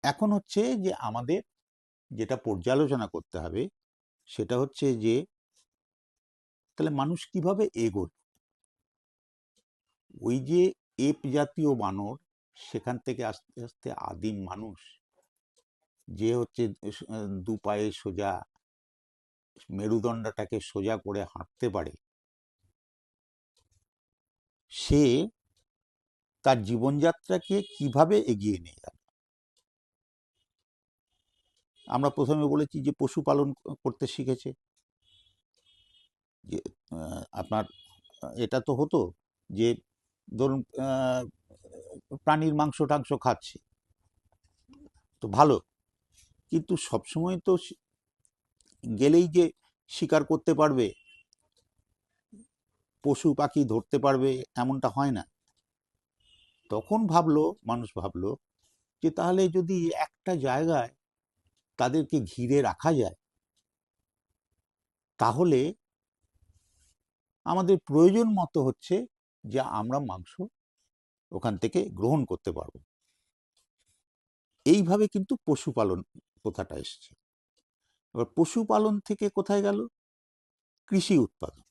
এখন হচ্ছে যে আমাদের যেটা পর্যালোচনা করতে হবে সেটা হচ্ছে যে তাহলে মানুষ কিভাবে এগোল। ওই যে এপ জাতীয় বানর, সেখান থেকে আস্তে আস্তে আদিম মানুষ যে হচ্ছে দু পায়ে সোজা, মেরুদণ্ডটাকে সোজা করে হাঁটতে পারে, সে তার জীবনযাত্রাকে কিভাবে এগিয়ে নিয়ে গেল। আমরা প্রথমে বলেছি যে পশুপালন করতে শিখেছে। যে আপনার এটা তো হতো যে ধরুন প্রাণীর মাংস টাংস খাচ্ছে, তো ভালো, কিন্তু সবসময় তো গেলেই যে শিকার করতে পারবে, পশু পাখি ধরতে পারবে, এমনটা হয় না। তখন মানুষ ভাবলো যে তাহলে যদি একটা জায়গায় তাদেরকে ঘিরে রাখা যায়, তাহলে আমাদের প্রয়োজন মতো হচ্ছে যে আমরা মাংস ওখান থেকে গ্রহণ করতে পারবো। এইভাবে কিন্তু পশুপালন কথাটা এসছে। এবার পশুপালন থেকে কোথায় গেল? কৃষি উৎপাদন।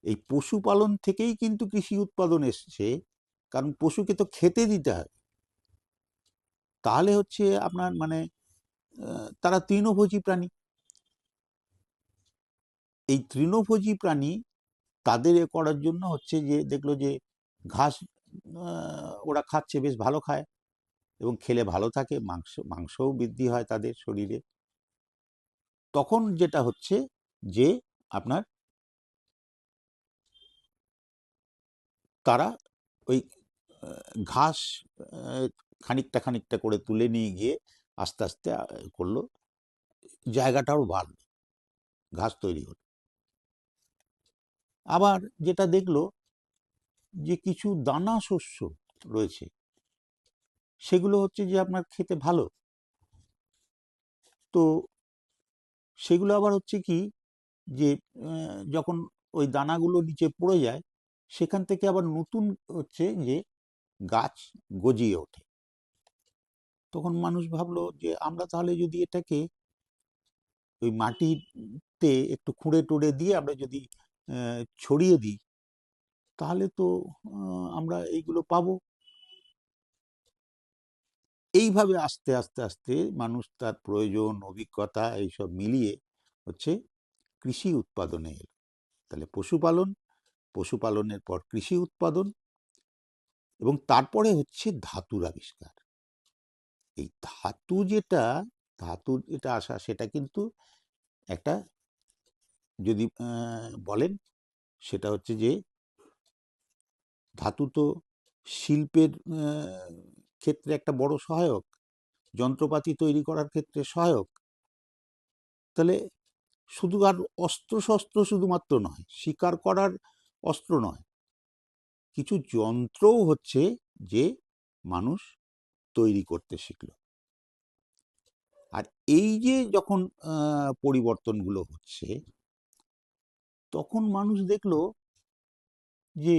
এই পশুপালন থেকেই কিন্তু কৃষি উৎপাদন এসছে, কারণ পশুকে তো খেতে দিতে হয়। তাহলে হচ্ছে আপনার মানে তারা তৃণভোজী প্রাণী। এই তৃণভোজী প্রাণী তাদের এ করার জন্য হচ্ছে যে দেখলো যে ঘাস ওরা খাচ্ছে, বেশ ভালো খায় এবং খেলে ভালো থাকে, মাংসও বৃদ্ধি হয় তাদের শরীরে। তখন যেটা হচ্ছে যে আপনার তারা ওই ঘাস খানিকটা খানিকটা করে তুলে নিয়ে গিয়ে আস্তে আস্তে করলো, জায়গাটাও বাড়লো, ঘাস তৈরি হলো। আবার যেটা দেখলো যে কিছু দানা শস্য রয়েছে, সেগুলো হচ্ছে যে আপনার খেতে ভালো, তো সেগুলো আবার হচ্ছে কি যে যখন ওই দানাগুলো নিচে পড়ে যায়, সেখান থেকে আবার নতুন হচ্ছে যে গাছ গজিয়ে ওঠে। তখন মানুষ ভাবলো যে আমরা তাহলে যদি এটাকে ওই মাটিতে একটু খুঁড়ে টুড়ে দিয়ে আমরা যদি ছড়িয়ে দিই, তাহলে তো আমরা এইগুলো পাবো। এইভাবে আস্তে আস্তে আস্তে মানুষ তার প্রয়োজন, অভিজ্ঞতা এইসব মিলিয়ে হচ্ছে কৃষি উৎপাদনে এলো। তাহলে পশুপালনের পর কৃষি উৎপাদন, এবং তারপরে হচ্ছে ধাতুর আবিষ্কার। এই ধাতুর যেটা আসা, সেটা কিন্তু একটা যদি বলেন, সেটা হচ্ছে যে ধাতু তো শিল্পের ক্ষেত্রে একটা বড় সহায়ক, যন্ত্রপাতি তৈরি করার ক্ষেত্রে সহায়ক। তাহলে শুধু আর অস্ত্র শস্ত্র শুধুমাত্র নয়, শিকার করার অস্ত্র নয়, কিছু যন্ত্রও হচ্ছে যে মানুষ তৈরি করতে শিখল। আর এই যে যখন পরিবর্তনগুলো হচ্ছে, তখন মানুষ দেখলো যে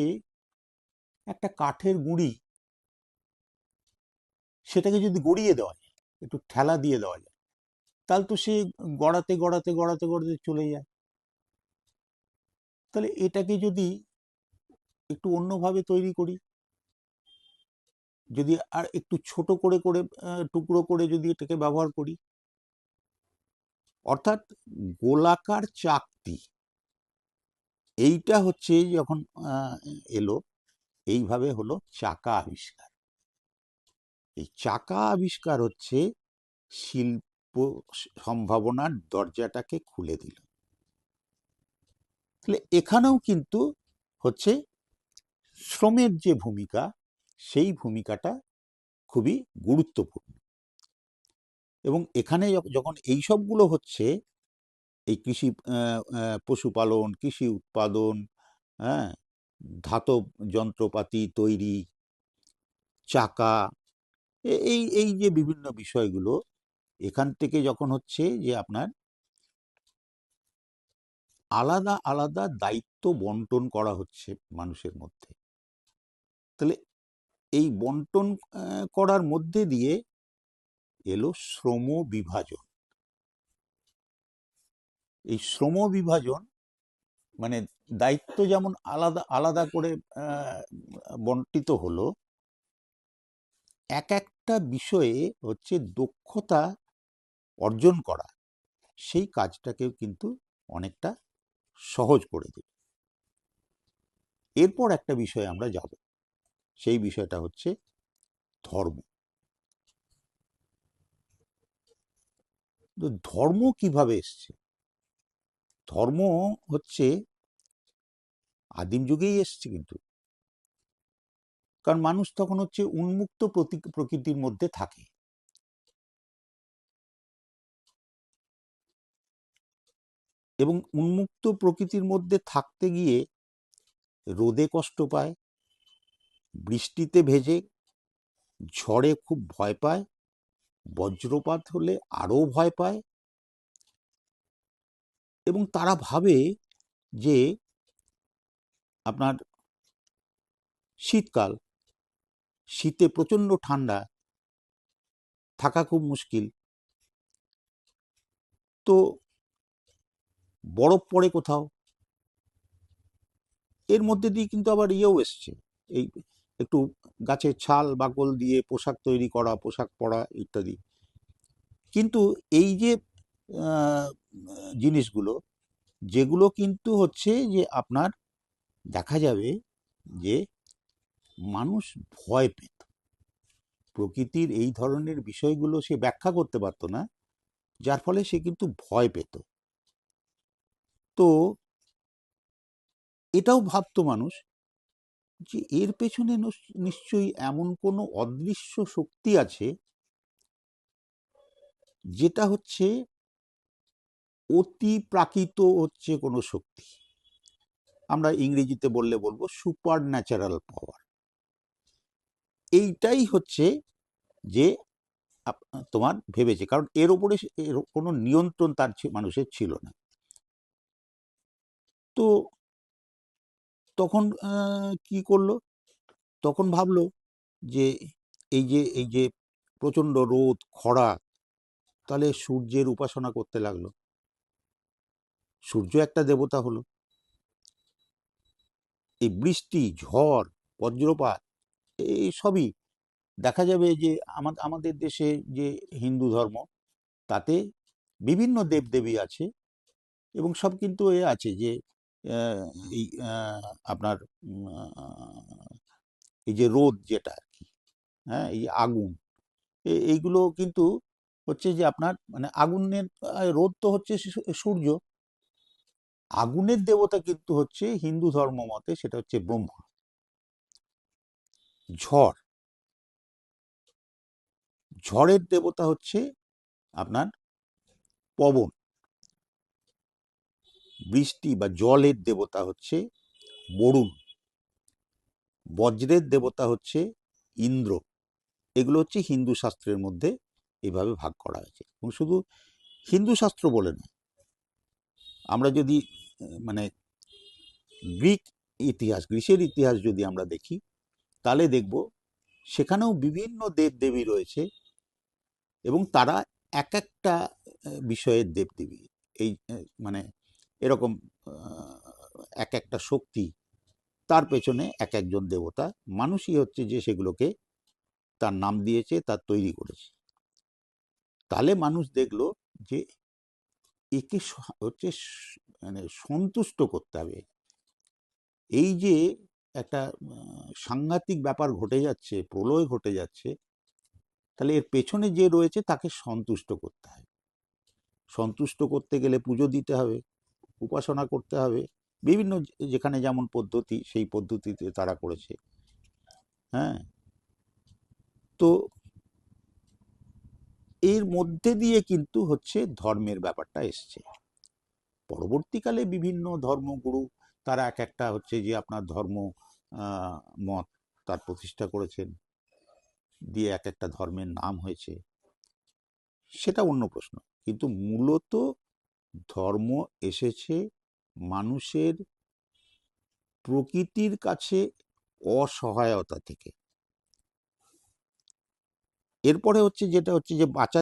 একটা কাঠের গুঁড়ি, সেটাকে যদি গড়িয়ে দেওয়া যায়, একটু ঠেলা দিয়ে দেওয়া যায়, তাহলে তো সে গড়াতে গড়াতে গড়াতে গড়াতে চলে যায়। তাহলে এটাকে যদি একটু অন্যভাবে তৈরি করি, যদি আর একটু ছোট করে করে টুকরো করে যদি এটাকে ব্যবহার করি, অর্থাৎ গোলাকার চাকতি, এইটা হচ্ছে যখন এলো, এইভাবে হলো চাকা আবিষ্কার। এই চাকা আবিষ্কার হচ্ছে শিল্প সম্ভাবনার দরজাটাকে খুলে দিল। তাহলে এখানেও কিন্তু হচ্ছে শ্রমের যে ভূমিকা, সেই ভূমিকাটা খুবই গুরুত্বপূর্ণ। এবং এখানে যখন এই সবগুলো হচ্ছে, এই কৃষি পশুপালন, কৃষি উৎপাদন, হ্যাঁ, ধাতব যন্ত্রপাতি তৈরি, চাকা, এই এই যে বিভিন্ন বিষয়গুলো, এখান থেকে যখন হচ্ছে যে আপনার আলাদা আলাদা দায়িত্ব বন্টন করা হচ্ছে মানুষের মধ্যে, তাহলে এই বন্টন করার মধ্যে দিয়ে এলো শ্রম বিভাজন। এই শ্রম বিভাজন মানে দায়িত্ব যেমন আলাদা আলাদা করে বন্টিত হলো, এক একটা বিষয়ে হচ্ছে দক্ষতা অর্জন করা সেই কাজটাকেও কিন্তু অনেকটা সহজ করে দেবে। এরপর একটা বিষয়ে আমরা যাব, সেই বিষয়টা হচ্ছে ধর্ম। তো ধর্ম কিভাবে এসছে? ধর্ম হচ্ছে আদিম যুগেই এসছে কিন্তু, কারণ মানুষ তখন হচ্ছে উন্মুক্ত প্রকৃতির মধ্যে থাকে। এবং উন্মুক্ত প্রকৃতির মধ্যে থাকতে গিয়ে রোদে কষ্ট পায়, বৃষ্টিতে ভেজে, ঝড়ে খুব ভয় পায়, বজ্রপাত হলে আরও ভয় পায়। এবং তারা ভাবে যে আপনার শীতকাল, শীতে প্রচণ্ড ঠান্ডা, থাকা খুব মুশকিল, তো বরফ পড়ে কোথাও। এর মধ্যে দিয়ে কিন্তু আবার ইয়েও এসছে, এই একটু গাছের ছাল বাকল দিয়ে পোশাক তৈরি করা, পোশাক পরা ইত্যাদি। কিন্তু এই যে জিনিসগুলো, যেগুলো কিন্তু হচ্ছে যে আপনার দেখা যাবে যে মানুষ ভয় পেত, প্রকৃতির এই ধরনের বিষয়গুলো সে ব্যাখ্যা করতে পারত না, যার ফলে সে কিন্তু ভয় পেত। তো এটাও ভাবতো মানুষ যে এর পেছনে নিশ্চয়ই এমন কোনো অদৃশ্য শক্তি আছে, যেটা হচ্ছে অতি প্রাকৃত হচ্ছে কোনো শক্তি। আমরা ইংরেজিতে বলবো সুপার ন্যাচারাল পাওয়ার। এইটাই হচ্ছে যে তোমার ভেবেছে, কারণ এর উপরে এর কোনো নিয়ন্ত্রণ তার মানুষের ছিল না। তো তখন কি করলো? তখন ভাবলো যে এই যে প্রচণ্ড রোদ, খরা, তাহলে সূর্যের উপাসনা করতে লাগলো। সূর্য একটা দেবতা হলো। এই বৃষ্টি, ঝড়, বজ্রপাত, এই সবই দেখা যাবে যে আমাদের দেশে যে হিন্দু ধর্ম, তাতে বিভিন্ন দেবদেবী আছে, এবং সব কিন্তু এ আছে যে এই আপনার এই যে রোদ যেটা আর কি, হ্যাঁ, এই আগুন, এইগুলো কিন্তু হচ্ছে যে আপনার মানে আগুনের রোদ তো হচ্ছে সূর্য, আগুনের দেবতা কিন্তু হচ্ছে হিন্দু ধর্ম মতে সেটা হচ্ছে ব্রহ্মা। ঝড়, ঝড়ের দেবতা হচ্ছে আপনার পবন। বৃষ্টি বা জলের দেবতা হচ্ছে বরুণ। বজ্রের দেবতা হচ্ছে ইন্দ্র। এগুলো হচ্ছে হিন্দু শাস্ত্রের মধ্যে এইভাবে ভাগ করা হয়েছে। এবং শুধু হিন্দু শাস্ত্র বলে না, আমরা যদি মানে গ্রিসের ইতিহাস যদি আমরা দেখি, তাহলে দেখব সেখানেও বিভিন্ন দেবদেবী রয়েছে, এবং তারা এক একটা বিষয়ের দেবদেবী। এই মানে এরকম এক একটা শক্তি, তার পেছনে এক একজন দেবতা, মানুষই হচ্ছে যে সেগুলোকে তার নাম দিয়েছে, তার তৈরি করেছে। তাহলে মানুষ দেখলো যে একে হচ্ছে মানে সন্তুষ্ট করতে হবে। এই যে একটা সাংঘাতিক ব্যাপার ঘটে যাচ্ছে, প্রলয় ঘটে যাচ্ছে, তাহলে এর পেছনে যে রয়েছে তাকে সন্তুষ্ট করতে হবে। সন্তুষ্ট করতে গেলে পুজো দিতে হবে, উপাসনা করতে হবে, বিভিন্ন যেখানে যেমন পদ্ধতি সেই পদ্ধতিতে তারা করেছে। হ্যাঁ, তো এর মধ্যে দিয়ে কিন্তু হচ্ছে ধর্মের ব্যাপারটা এসছে। পরবর্তীকালে বিভিন্ন ধর্মগুরু তারা এক একটা হচ্ছে যে আপনার ধর্ম মত তার প্রতিষ্ঠা করেছেন, দিয়ে এক একটা ধর্মের নাম হয়েছে, সেটা অন্য প্রশ্ন। কিন্তু মূলত ধর্ম এসেছে মানুষের প্রকৃতির কাছে অসহায়তা থেকে। এরপরে হচ্ছে যেটা হচ্ছে যে বাঁচা